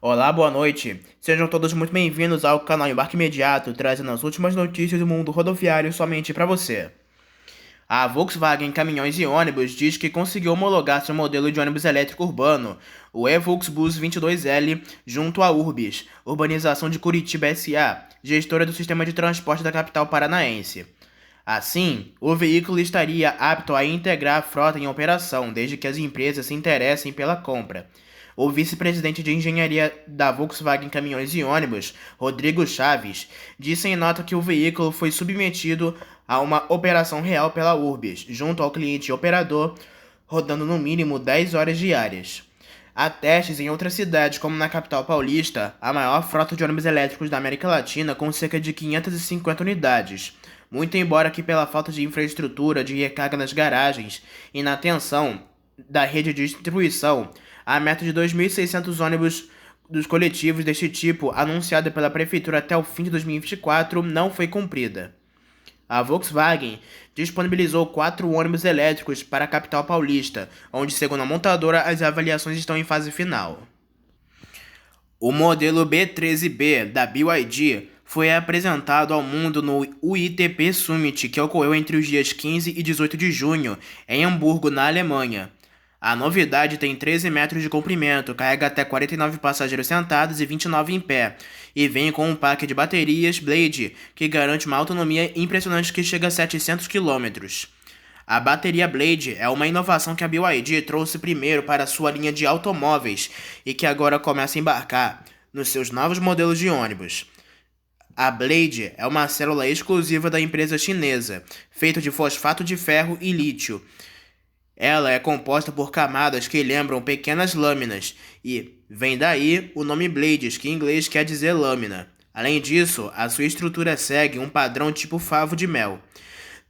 Olá, boa noite. Sejam todos muito bem-vindos ao canal Embarque Imediato, trazendo as últimas notícias do mundo rodoviário somente para você. A Volkswagen Caminhões e Ônibus diz que conseguiu homologar seu modelo de ônibus elétrico urbano, o eVolksbus 22L, junto à Urbis, Urbanização de Curitiba S.A., gestora do sistema de transporte da capital paranaense. Assim, o veículo estaria apto a integrar a frota em operação, desde que as empresas se interessem pela compra. O vice-presidente de engenharia da Volkswagen Caminhões e Ônibus, Rodrigo Chaves, disse em nota que o veículo foi submetido a uma operação real pela Urbis, junto ao cliente operador, rodando no mínimo 10 horas diárias. Há testes em outras cidades, como na capital paulista, a maior frota de ônibus elétricos da América Latina, com cerca de 550 unidades. Muito embora que pela falta de infraestrutura de recarga nas garagens e na atenção da rede de distribuição, a meta de 2.600 ônibus dos coletivos deste tipo, anunciada pela prefeitura até o fim de 2024, não foi cumprida. A Volkswagen disponibilizou 4 ônibus elétricos para a capital paulista, onde, segundo a montadora, as avaliações estão em fase final. O modelo B13B da BYD foi apresentado ao mundo no UITP Summit, que ocorreu entre os dias 15 e 18 de junho, em Hamburgo, na Alemanha. A novidade tem 13 metros de comprimento, carrega até 49 passageiros sentados e 29 em pé, e vem com um pack de baterias Blade, que garante uma autonomia impressionante que chega a 700 km. A bateria Blade é uma inovação que a BYD trouxe primeiro para sua linha de automóveis e que agora começa a embarcar nos seus novos modelos de ônibus. A Blade é uma célula exclusiva da empresa chinesa, feita de fosfato de ferro e lítio. Ela é composta por camadas que lembram pequenas lâminas e vem daí o nome Blades, que em inglês quer dizer lâmina. Além disso, a sua estrutura segue um padrão tipo favo de mel.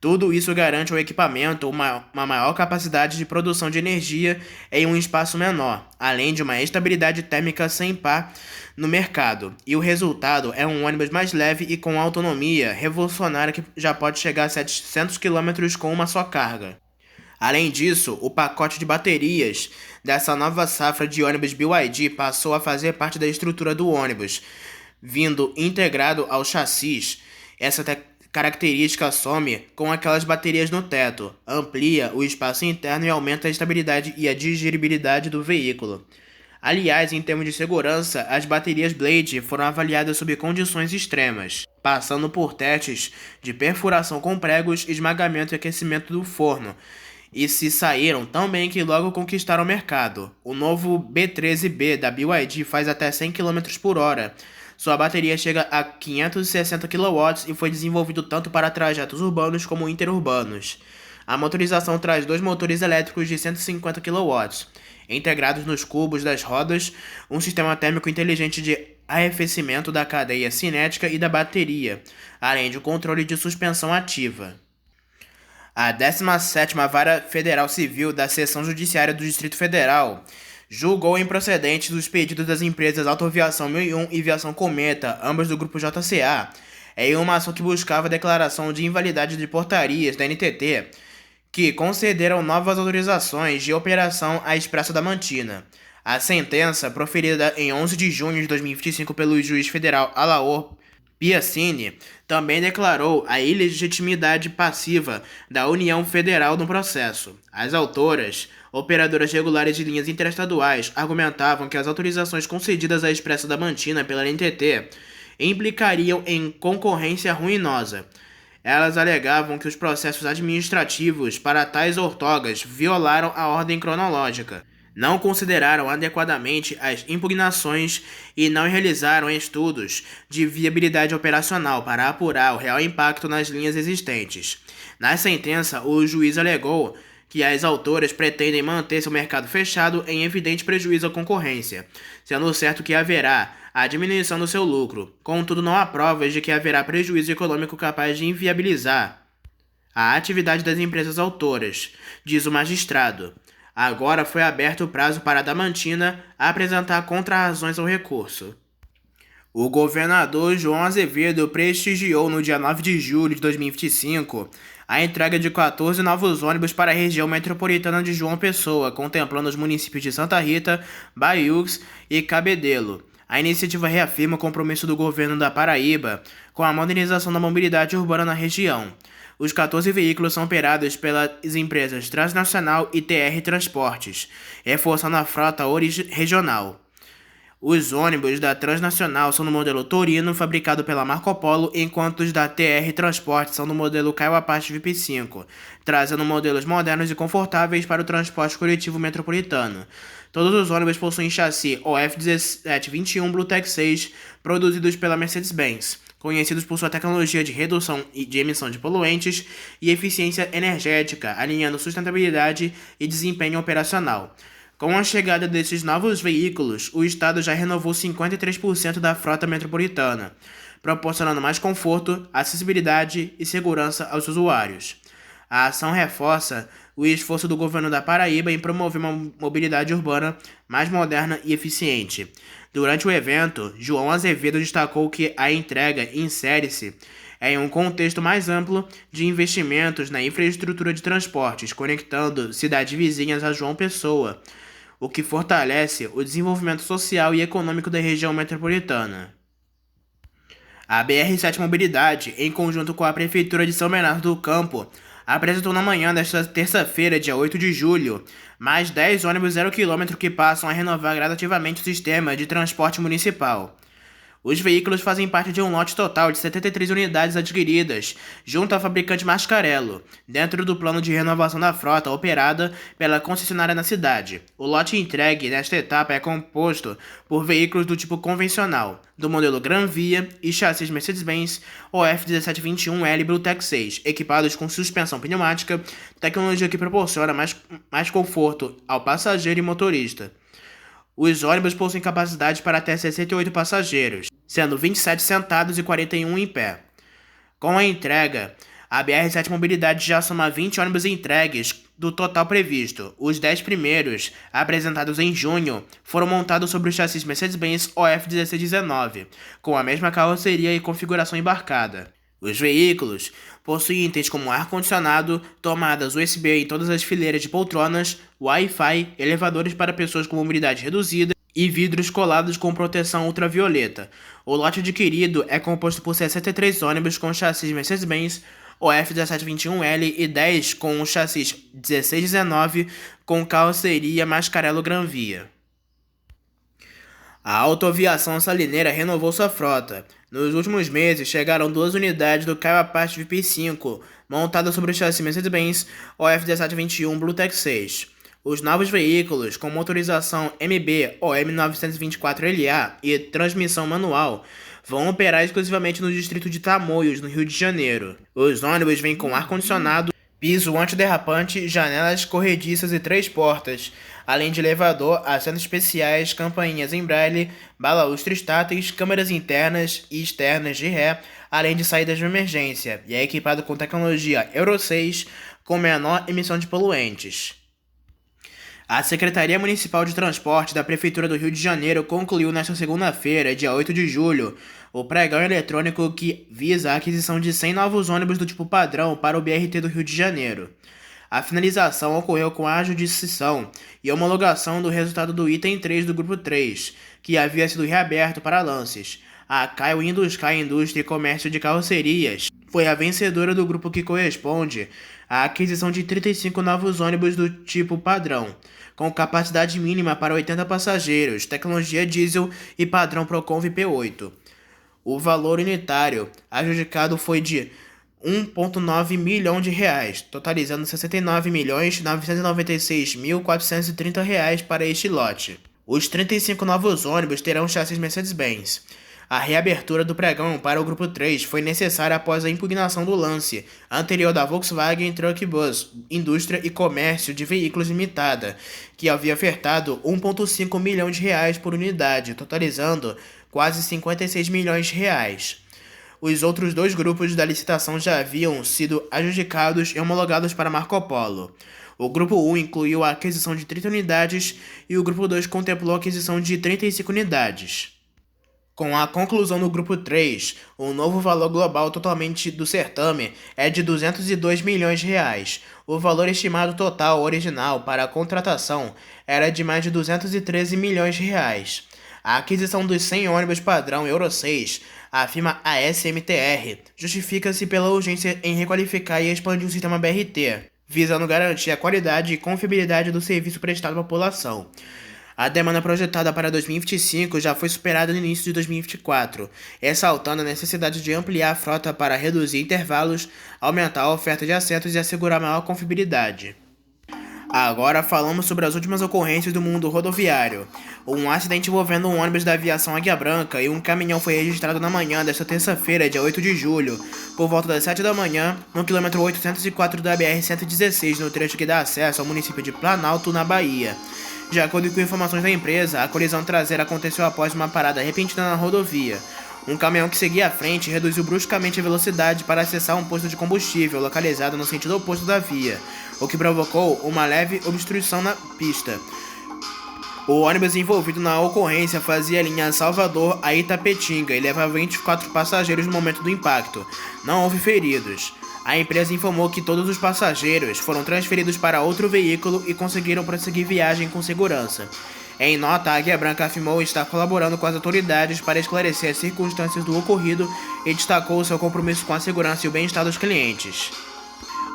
Tudo isso garante ao equipamento uma maior capacidade de produção de energia em um espaço menor, além de uma estabilidade térmica sem par no mercado. E o resultado é um ônibus mais leve e com autonomia revolucionária que já pode chegar a 700 km com uma só carga. Além disso, o pacote de baterias dessa nova safra de ônibus BYD passou a fazer parte da estrutura do ônibus, vindo integrado ao chassis. Essa característica some com aquelas baterias no teto, amplia o espaço interno e aumenta a estabilidade e a digeribilidade do veículo. Aliás, em termos de segurança, as baterias Blade foram avaliadas sob condições extremas, passando por testes de perfuração com pregos, esmagamento e aquecimento do forno, e se saíram tão bem que logo conquistaram o mercado. O novo B13B da BYD faz até 100 km por hora. Sua bateria chega a 560 kW e foi desenvolvido tanto para trajetos urbanos como interurbanos. A motorização traz 2 motores elétricos de 150 kW, integrados nos cubos das rodas, um sistema térmico inteligente de arrefecimento da cadeia cinética e da bateria, além de um controle de suspensão ativa. A 17ª Vara Federal Civil da Seção Judiciária do Distrito Federal julgou improcedentes os pedidos das empresas Autoviação 1001 e Viação Cometa, ambas do Grupo JCA, em uma ação que buscava a declaração de invalidade de portarias da NTT, que concederam novas autorizações de operação à Expresso da Mantina. A sentença, proferida em 11 de junho de 2025 pelo juiz federal Alaor Piacini, também declarou a ilegitimidade passiva da União Federal no processo. As autoras, operadoras regulares de linhas interestaduais, argumentavam que as autorizações concedidas à Expresso da Mantina pela NTT implicariam em concorrência ruinosa. Elas alegavam que os processos administrativos para tais outorgas violaram a ordem cronológica, não consideraram adequadamente as impugnações e não realizaram estudos de viabilidade operacional para apurar o real impacto nas linhas existentes. Na sentença, o juiz alegou que as autoras pretendem manter seu mercado fechado em evidente prejuízo à concorrência, sendo certo que haverá a diminuição do seu lucro. Contudo, não há provas de que haverá prejuízo econômico capaz de inviabilizar a atividade das empresas autoras, diz o magistrado. Agora foi aberto o prazo para a Adamantina apresentar contrarrazões ao recurso. O governador João Azevedo prestigiou no dia 9 de julho de 2025 a entrega de 14 novos ônibus para a região metropolitana de João Pessoa, contemplando os municípios de Santa Rita, Baiux e Cabedelo. A iniciativa reafirma o compromisso do governo da Paraíba com a modernização da mobilidade urbana na região. Os 14 veículos são operados pelas empresas Transnacional e TR Transportes, reforçando a frota regional. Os ônibus da Transnacional são no modelo Torino, fabricado pela Marco Polo, enquanto os da TR Transport são no modelo Caio Apache VIP5, trazendo modelos modernos e confortáveis para o transporte coletivo metropolitano. Todos os ônibus possuem chassi OF1721 Bluetech 6, produzidos pela Mercedes-Benz, conhecidos por sua tecnologia de redução de emissão de poluentes e eficiência energética, alinhando sustentabilidade e desempenho operacional. Com a chegada desses novos veículos, o estado já renovou 53% da frota metropolitana, proporcionando mais conforto, acessibilidade e segurança aos usuários. A ação reforça o esforço do governo da Paraíba em promover uma mobilidade urbana mais moderna e eficiente. Durante o evento, João Azevedo destacou que a entrega insere-se em um contexto mais amplo de investimentos na infraestrutura de transportes, conectando cidades vizinhas a João Pessoa, o que fortalece o desenvolvimento social e econômico da região metropolitana. A BR-7 Mobilidade, em conjunto com a Prefeitura de São Bernardo do Campo, apresentou na manhã desta terça-feira, dia 8 de julho, mais 10 ônibus 0 km que passam a renovar gradativamente o sistema de transporte municipal. Os veículos fazem parte de um lote total de 73 unidades adquiridas, junto à fabricante Mascarello, dentro do plano de renovação da frota operada pela concessionária na cidade. O lote entregue nesta etapa é composto por veículos do tipo convencional, do modelo Gran Via e chassis Mercedes-Benz OF1721L Bluetech 6, equipados com suspensão pneumática, tecnologia que proporciona mais conforto ao passageiro e motorista. Os ônibus possuem capacidade para até 68 passageiros, sendo 27 sentados e 41 em pé. Com a entrega, a BR-7 Mobilidade já soma 20 ônibus entregues do total previsto. Os 10 primeiros, apresentados em junho, foram montados sobre o chassi Mercedes-Benz OF1619, com a mesma carroceria e configuração embarcada. Os veículos possuem itens como ar-condicionado, tomadas USB em todas as fileiras de poltronas, Wi-Fi, elevadores para pessoas com mobilidade reduzida e vidros colados com proteção ultravioleta. O lote adquirido é composto por 63 ônibus com chassis Mercedes-Benz OF1721L e 10 com o chassis 1619 com carroceria Mascarello Gran Via. A Autoaviação Salineira renovou sua frota. Nos últimos meses, chegaram 2 unidades do Caio Apache VIP5, montadas sobre o chassi Mercedes-Benz OF1721 Bluetech 6. Os novos veículos, com motorização MB ou M924LA e transmissão manual, vão operar exclusivamente no distrito de Tamoios, no Rio de Janeiro. Os ônibus vêm com ar-condicionado, piso antiderrapante, janelas corrediças e 3 portas, além de elevador, assentos especiais, campainhas em braille, balaustres táteis, câmeras internas e externas de ré, além de saídas de emergência, e é equipado com tecnologia Euro 6 com menor emissão de poluentes. A Secretaria Municipal de Transporte da Prefeitura do Rio de Janeiro concluiu nesta segunda-feira, dia 8 de julho, o pregão eletrônico que visa a aquisição de 100 novos ônibus do tipo padrão para o BRT do Rio de Janeiro. A finalização ocorreu com a jurisdição e homologação do resultado do item 3 do Grupo 3, que havia sido reaberto para lances. A Caio Induscar Indústria e Comércio de Carrocerias foi a vencedora do grupo que corresponde à aquisição de 35 novos ônibus do tipo padrão, com capacidade mínima para 80 passageiros, tecnologia diesel e padrão Procon P8. O valor unitário adjudicado foi de R$ 1,9 milhão, totalizando R$ 69.996.430 para este lote. Os 35 novos ônibus terão chassis Mercedes-Benz. A reabertura do pregão para o Grupo 3 foi necessária após a impugnação do lance anterior da Volkswagen Truck Bus, Indústria e Comércio de Veículos Limitada, que havia ofertado R$ 1,5 milhão por unidade, totalizando quase R$ 56 milhões. Os outros 2 grupos da licitação já haviam sido adjudicados e homologados para Marco Polo. O Grupo 1 incluiu a aquisição de 30 unidades e o Grupo 2 contemplou a aquisição de 35 unidades. Com a conclusão do Grupo 3, o novo valor global totalmente do certame é de R$ 202 milhões. O valor estimado total original para a contratação era de mais de R$ 213 milhões. A aquisição dos 100 ônibus padrão Euro 6, afirma a SMTR, justifica-se pela urgência em requalificar e expandir o sistema BRT, visando garantir a qualidade e confiabilidade do serviço prestado à população. A demanda projetada para 2025 já foi superada no início de 2024, ressaltando a necessidade de ampliar a frota para reduzir intervalos, aumentar a oferta de assentos e assegurar maior confiabilidade. Agora falamos sobre as últimas ocorrências do mundo rodoviário. Um acidente envolvendo um ônibus da aviação Águia Branca e um caminhão foi registrado na manhã desta terça-feira, dia 8 de julho, por volta das 7 da manhã, no quilômetro 804 da BR-116, no trecho que dá acesso ao município de Planalto, na Bahia. De acordo com informações da empresa, a colisão traseira aconteceu após uma parada repentina na rodovia. Um caminhão que seguia à frente reduziu bruscamente a velocidade para acessar um posto de combustível localizado no sentido oposto da via, o que provocou uma leve obstrução na pista. O ônibus envolvido na ocorrência fazia a linha Salvador a Itapetinga e levava 24 passageiros no momento do impacto. Não houve feridos. A empresa informou que todos os passageiros foram transferidos para outro veículo e conseguiram prosseguir viagem com segurança. Em nota, a Águia Branca afirmou estar colaborando com as autoridades para esclarecer as circunstâncias do ocorrido e destacou seu compromisso com a segurança e o bem-estar dos clientes.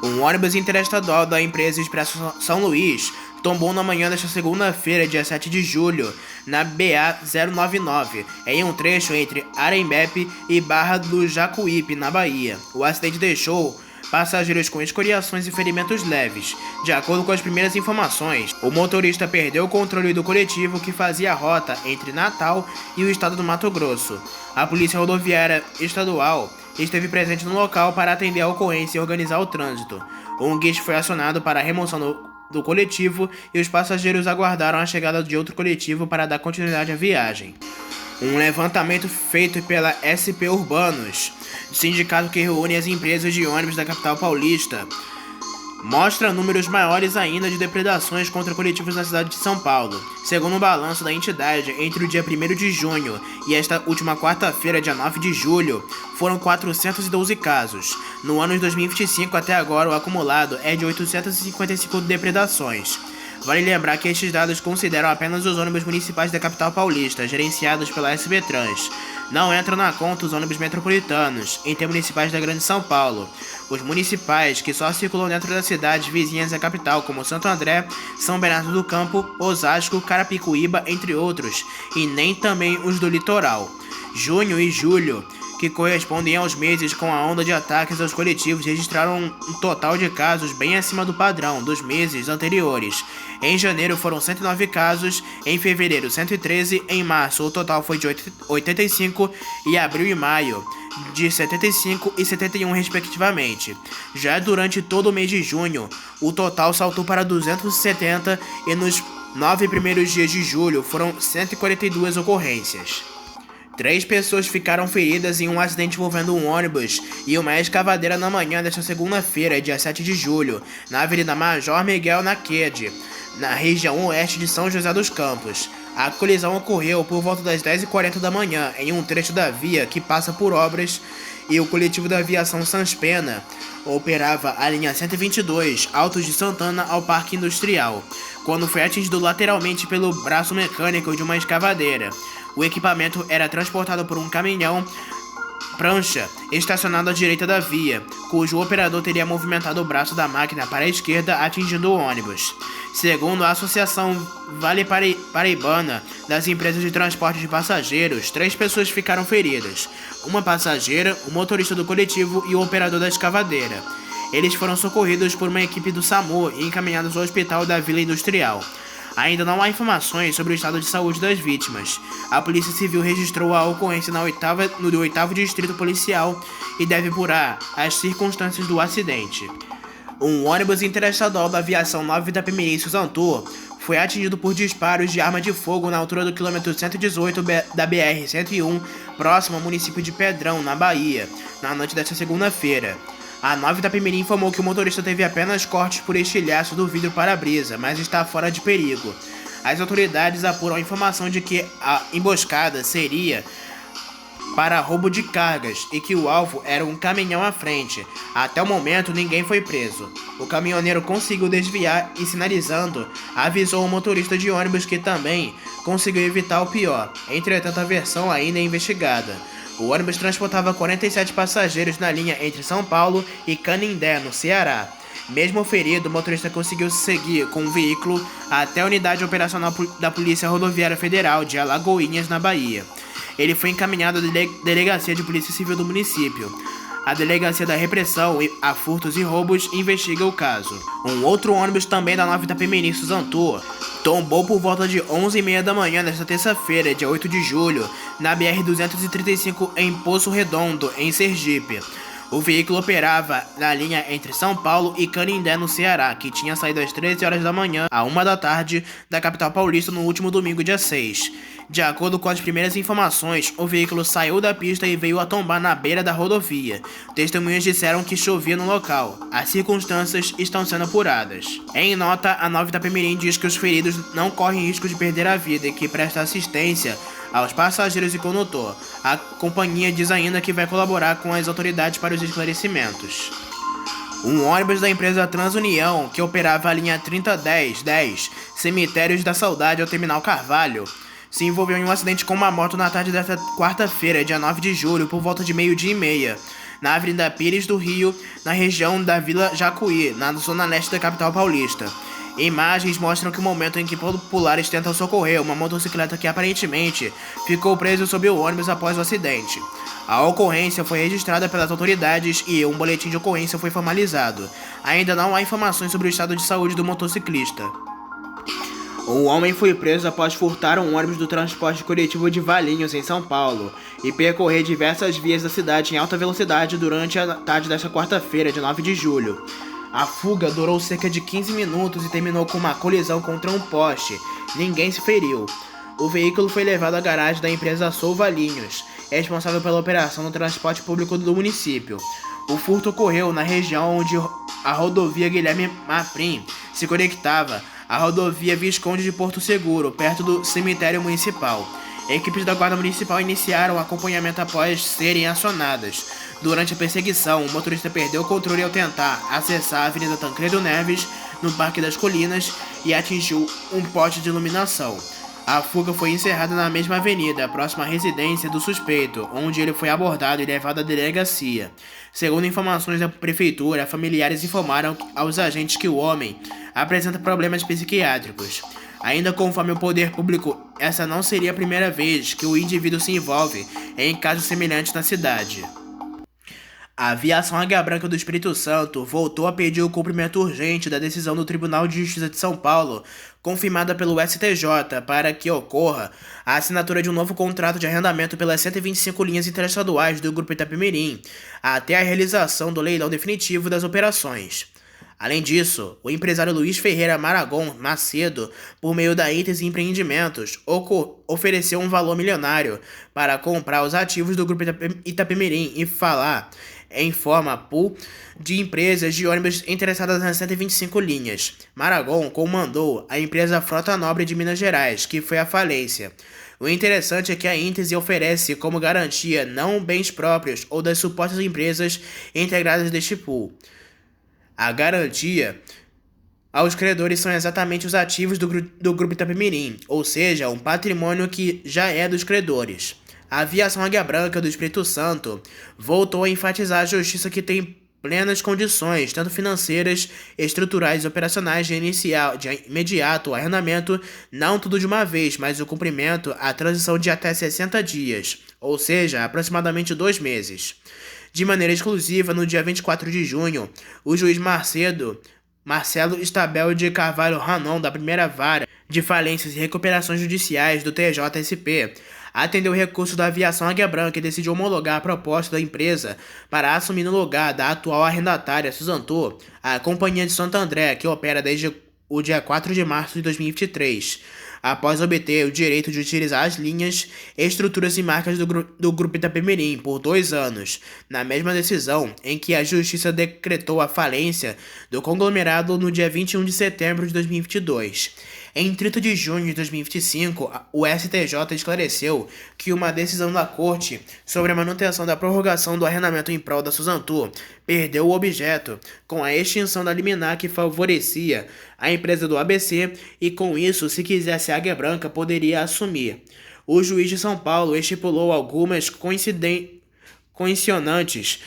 Um ônibus interestadual da empresa Expresso São Luís tombou na manhã desta segunda-feira, dia 7 de julho, na BA-099, em um trecho entre Arembepe e Barra do Jacuípe, na Bahia. O acidente deixou passageiros com escoriações e ferimentos leves. De acordo com as primeiras informações, o motorista perdeu o controle do coletivo que fazia a rota entre Natal e o estado do Mato Grosso. A Polícia Rodoviária Estadual esteve presente no local para atender a ocorrência e organizar o trânsito. Um guincho foi acionado para a remoção do coletivo e os passageiros aguardaram a chegada de outro coletivo para dar continuidade à viagem. Um levantamento feito pela SP Urbanos, sindicato que reúne as empresas de ônibus da capital paulista, mostra números maiores ainda de depredações contra coletivos na cidade de São Paulo. Segundo o balanço da entidade, entre o dia 1º de junho e esta última quarta-feira, dia 9 de julho, foram 412 casos. No ano de 2025 até agora, o acumulado é de 855 depredações. Vale lembrar que estes dados consideram apenas os ônibus municipais da capital paulista, gerenciados pela SB Trans. Não entram na conta os ônibus metropolitanos, intermunicipais da Grande São Paulo. Os municipais, que só circulam dentro das cidades vizinhas da capital, como Santo André, São Bernardo do Campo, Osasco, Carapicuíba, entre outros, e nem também os do litoral. Junho e julho, que correspondem aos meses com a onda de ataques aos coletivos, registraram um total de casos bem acima do padrão dos meses anteriores. Em janeiro foram 109 casos, em fevereiro 113, em março o total foi de 85 e abril e maio de 75 e 71 respectivamente. Já durante todo o mês de junho, o total saltou para 270 e nos 9 primeiros dias de julho foram 142 ocorrências. 3 pessoas ficaram feridas em um acidente envolvendo um ônibus e uma escavadeira na manhã desta segunda-feira, dia 7 de julho, na Avenida Major Miguel Naquede, na região oeste de São José dos Campos. A colisão ocorreu por volta das 10h40 da manhã, em um trecho da via que passa por obras, e o coletivo da aviação Sanspena operava a linha 122, Altos de Santana ao Parque Industrial, quando foi atingido lateralmente pelo braço mecânico de uma escavadeira. O equipamento era transportado por um caminhão prancha estacionado à direita da via, cujo operador teria movimentado o braço da máquina para a esquerda, atingindo o ônibus. Segundo a Associação Vale Paraibana das Empresas de Transporte de Passageiros, 3 pessoas ficaram feridas: uma passageira, o motorista do coletivo e o operador da escavadeira. Eles foram socorridos por uma equipe do SAMU e encaminhados ao hospital da Vila Industrial. Ainda não há informações sobre o estado de saúde das vítimas. A Polícia Civil registrou a ocorrência no 8º Distrito Policial e deve apurar as circunstâncias do acidente. Um ônibus interestadual da aviação 9 da Pemirim Suzantur foi atingido por disparos de arma de fogo na altura do quilômetro 118 da BR-101, próximo ao município de Pedrão, na Bahia, na noite desta segunda-feira. A 9 da Pemirim informou que o motorista teve apenas cortes por estilhaço do vidro para-brisa, mas está fora de perigo. As autoridades apuram a informação de que a emboscada seria para roubo de cargas e que o alvo era um caminhão à frente. Até o momento, ninguém foi preso. O caminhoneiro conseguiu desviar e, sinalizando, avisou o motorista de ônibus que também conseguiu evitar o pior. Entretanto, a versão ainda é investigada. O ônibus transportava 47 passageiros na linha entre São Paulo e Canindé, no Ceará. Mesmo ferido, o motorista conseguiu seguir com o veículo até a unidade operacional da Polícia Rodoviária Federal de Alagoinhas, na Bahia. Ele foi encaminhado à Delegacia de Polícia Civil do município. A Delegacia da Repressão a Furtos e Roubos investiga o caso. Um outro ônibus também da 9 Itapemirim, Suzantu, tombou por volta de 11h30 da manhã nesta terça-feira, dia 8 de julho, na BR-235 em Poço Redondo, em Sergipe. O veículo operava na linha entre São Paulo e Canindé, no Ceará, que tinha saído às 13 horas da manhã à 1 da tarde da capital paulista no último domingo, dia 6. De acordo com as primeiras informações, o veículo saiu da pista e veio a tombar na beira da rodovia. Testemunhas disseram que chovia no local. As circunstâncias estão sendo apuradas. Em nota, a 9 Itapemirim diz que os feridos não correm risco de perder a vida e que presta assistência aos passageiros e condutor. A companhia diz ainda que vai colaborar com as autoridades para os esclarecimentos. Um ônibus da empresa Transunião, que operava a linha 3010 Cemitérios da Saudade ao Terminal Carvalho, se envolveu em um acidente com uma moto na tarde desta quarta-feira, dia 9 de julho, por volta de 12h30, na Avenida Pires do Rio, na região da Vila Jacuí, na zona leste da capital paulista. Imagens mostram que o momento em que populares tentam socorrer uma motocicleta que aparentemente ficou preso sob o ônibus após o acidente. A ocorrência foi registrada pelas autoridades e um boletim de ocorrência foi formalizado. Ainda não há informações sobre o estado de saúde do motociclista. Um homem foi preso após furtar um ônibus do transporte coletivo de Valinhos, em São Paulo, e percorrer diversas vias da cidade em alta velocidade durante a tarde desta quarta-feira, de 9 de julho. A fuga durou cerca de 15 minutos e terminou com uma colisão contra um poste. Ninguém se feriu. O veículo foi levado à garagem da empresa Sou Valinhos, responsável pela operação do transporte público do município. O furto ocorreu na região onde a rodovia Guilherme Marfrim se conectava à rodovia Visconde de Porto Seguro, perto do cemitério municipal. Equipes da Guarda Municipal iniciaram o acompanhamento após serem acionadas. Durante a perseguição, o motorista perdeu o controle ao tentar acessar a Avenida Tancredo Neves, no Parque das Colinas, e atingiu um poste de iluminação. A fuga foi encerrada na mesma avenida, próxima à residência do suspeito, onde ele foi abordado e levado à delegacia. Segundo informações da prefeitura, familiares informaram aos agentes que o homem apresenta problemas psiquiátricos. Ainda conforme o poder público, essa não seria a primeira vez que o indivíduo se envolve em casos semelhantes na cidade. A Aviação Águia Branca do Espírito Santo voltou a pedir o cumprimento urgente da decisão do Tribunal de Justiça de São Paulo, confirmada pelo STJ, para que ocorra a assinatura de um novo contrato de arrendamento pelas 125 linhas interestaduais do Grupo Itapemirim, até a realização do leilão definitivo das operações. Além disso, o empresário Luiz Ferreira Maragon Macedo, por meio da Intes Empreendimentos, ofereceu um valor milionário para comprar os ativos do Grupo Itapemirim e falar em forma pool de empresas de ônibus interessadas nas 125 linhas. Maragon comandou a empresa Frota Nobre de Minas Gerais, que foi à falência. O interessante é que a Intes oferece como garantia não bens próprios ou das supostas empresas integradas deste pool. A garantia aos credores são exatamente os ativos do Grupo Itapemirim, ou seja, um patrimônio que já é dos credores. A Aviação Águia Branca do Espírito Santo voltou a enfatizar a justiça que tem plenas condições, tanto financeiras, estruturais e operacionais, de imediato o arrendamento, não tudo de uma vez, mas o cumprimento, a transição de até 60 dias, ou seja, aproximadamente 2 meses. De maneira exclusiva, no dia 24 de junho, o juiz Marcelo Estabel de Carvalho Ranon, da primeira vara de falências e recuperações judiciais do TJSP, atendeu o recurso da Aviação Águia Branca e decidiu homologar a proposta da empresa para assumir no lugar da atual arrendatária Suzantu, a Companhia de Santo André, que opera desde o dia 4 de março de 2023, após obter o direito de utilizar as linhas, estruturas e marcas do Grupo Itapemirim por 2 anos, na mesma decisão em que a Justiça decretou a falência do conglomerado no dia 21 de setembro de 2022. Em 30 de junho de 2025, o STJ esclareceu que uma decisão da Corte sobre a manutenção da prorrogação do arrendamento em prol da Suzantur perdeu o objeto com a extinção da liminar que favorecia a empresa do ABC e, com isso, se quisesse a Águia Branca, poderia assumir. O juiz de São Paulo estipulou algumas condicionantes,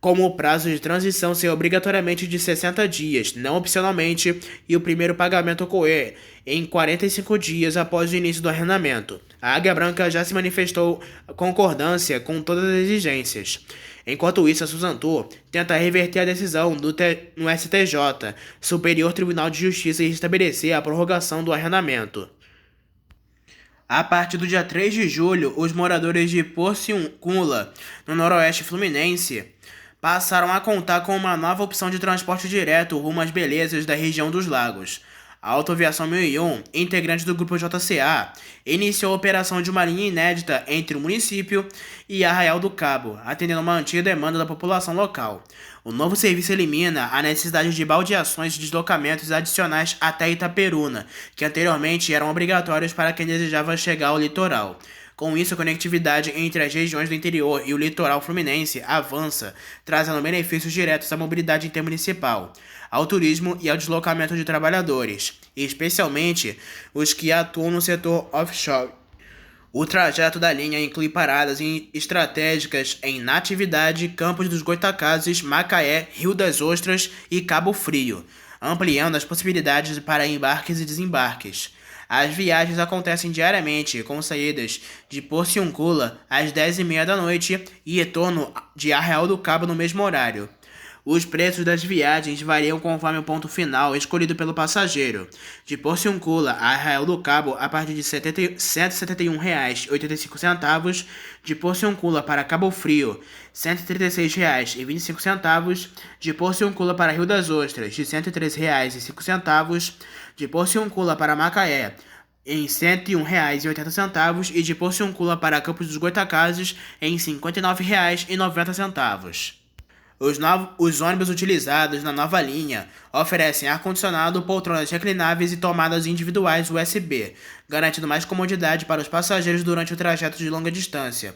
como o prazo de transição ser obrigatoriamente de 60 dias, não opcionalmente, e o primeiro pagamento ocorrer em 45 dias após o início do arrendamento. A Águia Branca já se manifestou concordância com todas as exigências. Enquanto isso, a Suzantur tenta reverter a decisão no STJ, Superior Tribunal de Justiça, e restabelecer a prorrogação do arrendamento. A partir do dia 3 de julho, os moradores de Porciúncula, no noroeste fluminense, passaram a contar com uma nova opção de transporte direto rumo às belezas da região dos lagos. A Autoviação 1001, integrante do grupo JCA, iniciou a operação de uma linha inédita entre o município e Arraial do Cabo, atendendo uma antiga demanda da população local. O novo serviço elimina a necessidade de baldeações de deslocamentos adicionais até Itaperuna, que anteriormente eram obrigatórios para quem desejava chegar ao litoral. Com isso, a conectividade entre as regiões do interior e o litoral fluminense avança, trazendo benefícios diretos à mobilidade intermunicipal, ao turismo e ao deslocamento de trabalhadores, especialmente os que atuam no setor offshore. O trajeto da linha inclui paradas estratégicas em Natividade, Campos dos Goitacazes, Macaé, Rio das Ostras e Cabo Frio, ampliando as possibilidades para embarques e desembarques. As viagens acontecem diariamente, com saídas de Porciúncula às 10h30 da noite e retorno de Arraial do Cabo no mesmo horário. Os preços das viagens variam conforme o ponto final escolhido pelo passageiro. De Porciúncula a Arraial do Cabo, a partir de R$ 171,85. De Porciúncula para Cabo Frio, R$ 136,25. De Porciúncula para Rio das Ostras, de R$ 113,05. De Porciúncula para Macaé, em R$ 101,80. E de Porciúncula para Campos dos Goitacazes, em R$ 59,90. Os ônibus utilizados na nova linha oferecem ar-condicionado, poltronas reclináveis e tomadas individuais USB, garantindo mais comodidade para os passageiros durante o trajeto de longa distância.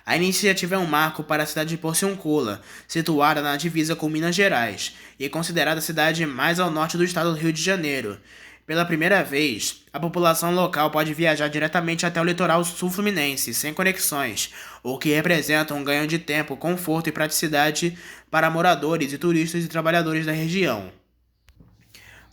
A iniciativa é um marco para a cidade de Porciúncula, situada na divisa com Minas Gerais, e considerada a cidade mais ao norte do estado do Rio de Janeiro. Pela primeira vez, a população local pode viajar diretamente até o litoral sul-fluminense, sem conexões, o que representa um ganho de tempo, conforto e praticidade para moradores e turistas e trabalhadores da região.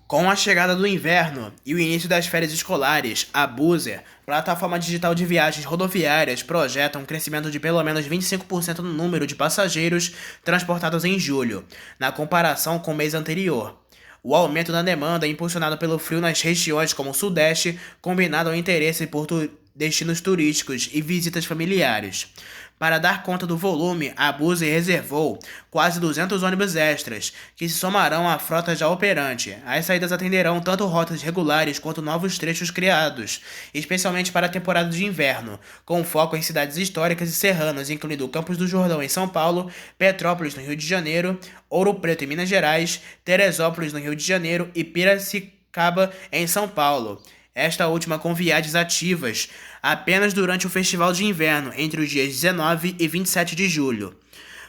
Com a chegada do inverno e o início das férias escolares, a Buser, plataforma digital de viagens rodoviárias, projeta um crescimento de pelo menos 25% no número de passageiros transportados em julho, na comparação com o mês anterior. O aumento da demanda é impulsionado pelo frio nas regiões como o Sudeste, combinado ao interesse por destinos turísticos e visitas familiares. Para dar conta do volume, a Buser reservou quase 200 ônibus extras, que se somarão à frota já operante. As saídas atenderão tanto rotas regulares quanto novos trechos criados, especialmente para a temporada de inverno, com foco em cidades históricas e serranas, incluindo Campos do Jordão em São Paulo, Petrópolis no Rio de Janeiro, Ouro Preto em Minas Gerais, Teresópolis no Rio de Janeiro e Piracicaba em São Paulo. Esta última com viagens ativas apenas durante o Festival de Inverno, entre os dias 19 e 27 de julho.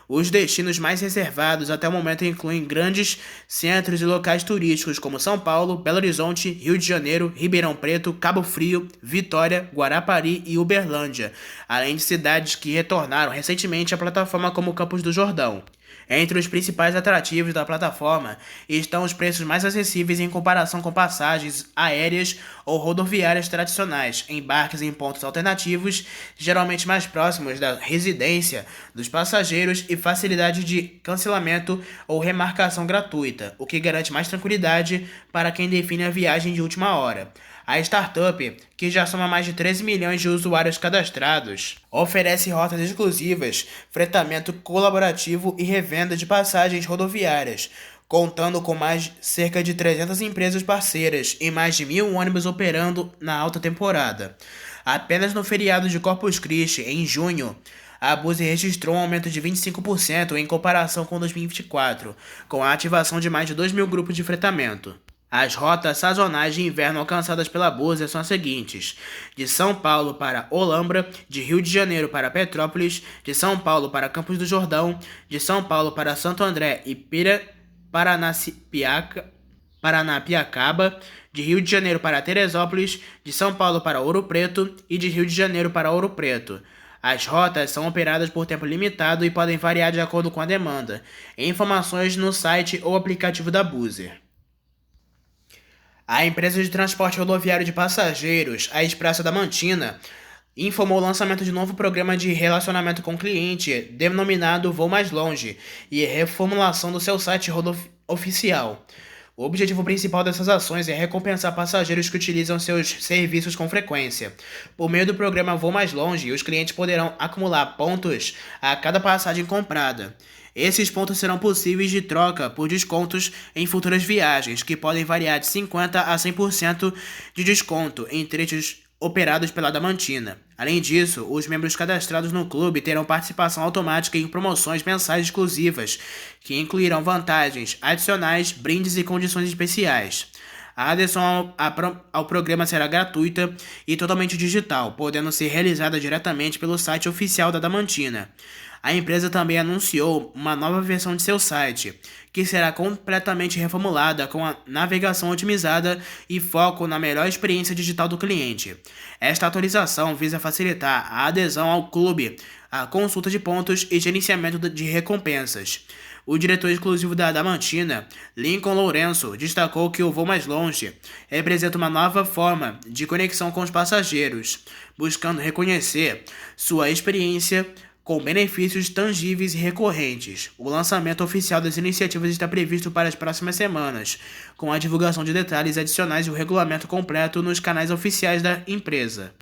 Os destinos mais reservados até o momento incluem grandes centros e locais turísticos como São Paulo, Belo Horizonte, Rio de Janeiro, Ribeirão Preto, Cabo Frio, Vitória, Guarapari e Uberlândia, além de cidades que retornaram recentemente à plataforma como Campos do Jordão. Entre os principais atrativos da plataforma estão os preços mais acessíveis em comparação com passagens aéreas ou rodoviárias tradicionais, embarques em pontos alternativos, geralmente mais próximos da residência dos passageiros e facilidade de cancelamento ou remarcação gratuita, o que garante mais tranquilidade para quem define a viagem de última hora. A startup, que já soma mais de 13 milhões de usuários cadastrados, oferece rotas exclusivas, fretamento colaborativo e revenda de passagens rodoviárias, contando com cerca de 300 empresas parceiras e mais de 1.000 ônibus operando na alta temporada. Apenas no feriado de Corpus Christi, em junho, a Buser registrou um aumento de 25% em comparação com 2024, com a ativação de mais de 2.000 grupos de fretamento. As rotas sazonais de inverno alcançadas pela Buser são as seguintes: de São Paulo para Olambra, de Rio de Janeiro para Petrópolis, de São Paulo para Campos do Jordão, de São Paulo para Santo André e Paranapiacaba, de Rio de Janeiro para Teresópolis, de São Paulo para Ouro Preto e de Rio de Janeiro para Ouro Preto. As rotas são operadas por tempo limitado e podem variar de acordo com a demanda. Informações no site ou aplicativo da Buser. A empresa de transporte rodoviário de passageiros, a Expresso Adamantina, informou o lançamento de novo programa de relacionamento com o cliente, denominado Voo Mais Longe, e reformulação do seu site oficial. O objetivo principal dessas ações é recompensar passageiros que utilizam seus serviços com frequência. Por meio do programa Voo Mais Longe, os clientes poderão acumular pontos a cada passagem comprada. Esses pontos serão possíveis de troca por descontos em futuras viagens, que podem variar de 50% a 100% de desconto em trechos operados pela Adamantina. Além disso, os membros cadastrados no clube terão participação automática em promoções mensais exclusivas, que incluirão vantagens adicionais, brindes e condições especiais. A adesão ao programa será gratuita e totalmente digital, podendo ser realizada diretamente pelo site oficial da Adamantina. A empresa também anunciou uma nova versão de seu site, que será completamente reformulada com a navegação otimizada e foco na melhor experiência digital do cliente. Esta atualização visa facilitar a adesão ao clube, a consulta de pontos e gerenciamento de recompensas. O diretor exclusivo da Adamantina, Lincoln Lourenço, destacou que o Voo Mais Longe representa uma nova forma de conexão com os passageiros, buscando reconhecer sua experiência com benefícios tangíveis e recorrentes. O lançamento oficial das iniciativas está previsto para as próximas semanas, com a divulgação de detalhes adicionais e o regulamento completo nos canais oficiais da empresa.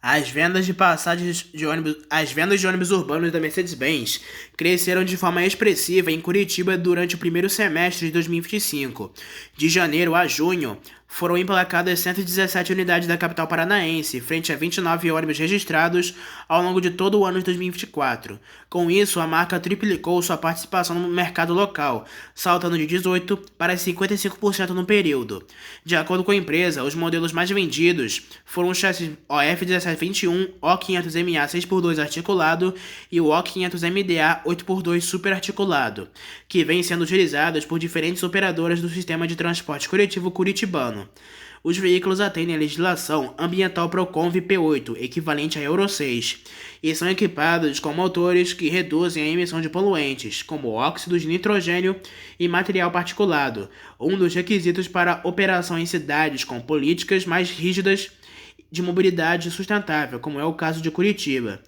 As vendas de ônibus urbanos da Mercedes-Benz cresceram de forma expressiva em Curitiba durante o primeiro semestre de 2025. De janeiro a junho, foram emplacadas 117 unidades da capital paranaense, frente a 29 ônibus registrados ao longo de todo o ano de 2024. Com isso, a marca triplicou sua participação no mercado local, saltando de 18% para 55% no período. De acordo com a empresa, os modelos mais vendidos foram o chassi OF1721, O500MA 6x2 articulado e o O500MDA 8x2 super articulado, que vêm sendo utilizados por diferentes operadoras do sistema de transporte coletivo curitibano. Os veículos atendem à legislação ambiental Proconv P8, equivalente a Euro 6, e são equipados com motores que reduzem a emissão de poluentes, como óxido de nitrogênio e material particulado, um dos requisitos para operação em cidades com políticas mais rígidas de mobilidade sustentável, como é o caso de Curitiba.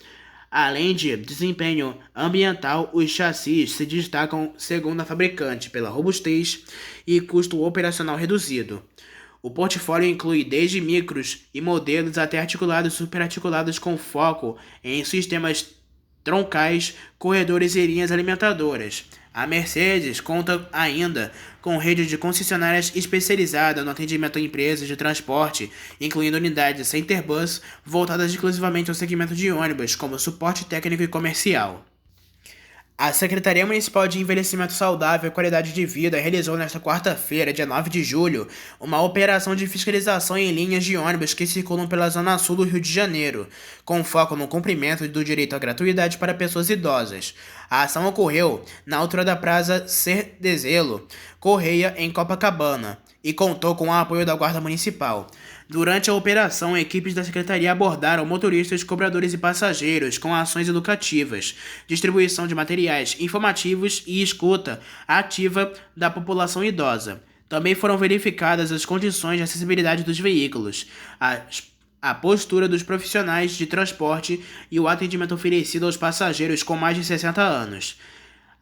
Além de desempenho ambiental, os chassis se destacam, segundo a fabricante, pela robustez e custo operacional reduzido. O portfólio inclui desde micros e modelos até articulados e superarticulados com foco em sistemas troncais, corredores e linhas alimentadoras. A Mercedes conta ainda com rede de concessionárias especializada no atendimento a empresas de transporte, incluindo unidades Centerbus voltadas exclusivamente ao segmento de ônibus, como suporte técnico e comercial. A Secretaria Municipal de Envelhecimento Saudável e Qualidade de Vida realizou nesta quarta-feira, dia 9 de julho, uma operação de fiscalização em linhas de ônibus que circulam pela Zona Sul do Rio de Janeiro, com foco no cumprimento do direito à gratuidade para pessoas idosas. A ação ocorreu na altura da Praça Cerdezelo Correia, em Copacabana, e contou com o apoio da Guarda Municipal. Durante a operação, equipes da Secretaria abordaram motoristas, cobradores e passageiros com ações educativas, distribuição de materiais informativos e escuta ativa da população idosa. Também foram verificadas as condições de acessibilidade dos veículos, a postura dos profissionais de transporte e o atendimento oferecido aos passageiros com mais de 60 anos.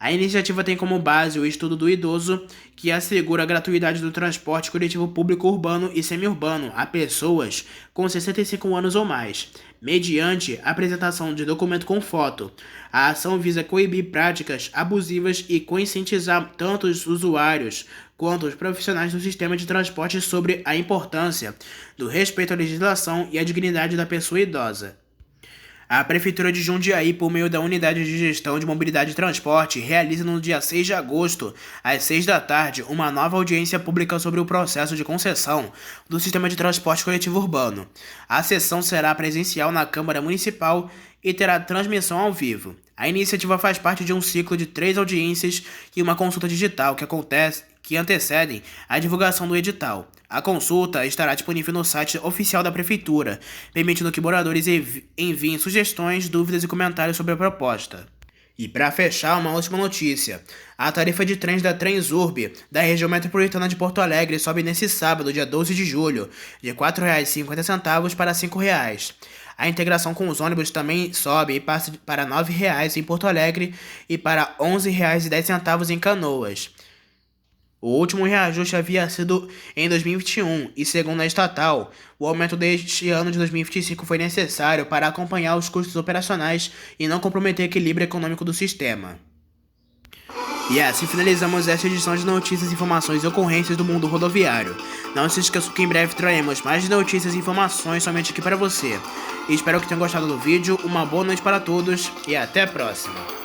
A iniciativa tem como base o Estudo do Idoso, que assegura a gratuidade do transporte coletivo público urbano e semiurbano a pessoas com 65 anos ou mais, mediante a apresentação de documento com foto. A ação visa coibir práticas abusivas e conscientizar tanto os usuários quanto os profissionais do sistema de transporte sobre a importância do respeito à legislação e à dignidade da pessoa idosa. A Prefeitura de Jundiaí, por meio da Unidade de Gestão de Mobilidade e Transporte, realiza no dia 6 de agosto, às 6 da tarde, uma nova audiência pública sobre o processo de concessão do Sistema de Transporte Coletivo Urbano. A sessão será presencial na Câmara Municipal e terá transmissão ao vivo. A iniciativa faz parte de um ciclo de 3 audiências e uma consulta digital que antecedem a divulgação do edital. A consulta estará disponível no site oficial da Prefeitura, permitindo que moradores enviem sugestões, dúvidas e comentários sobre a proposta. E para fechar, uma última notícia. A tarifa de trens da Transurb, da região metropolitana de Porto Alegre, sobe nesse sábado, dia 12 de julho, de R$ 4,50 para R$ 5,00. A integração com os ônibus também sobe e passa para R$ 9,00 em Porto Alegre e para R$ 11,10 em Canoas. O último reajuste havia sido em 2021 e, segundo a estatal, o aumento deste ano de 2025 foi necessário para acompanhar os custos operacionais e não comprometer o equilíbrio econômico do sistema. E assim finalizamos esta edição de notícias, informações e ocorrências do mundo rodoviário. Não se esqueça que em breve traremos mais notícias e informações somente aqui para você. Espero que tenham gostado do vídeo, uma boa noite para todos e até a próxima.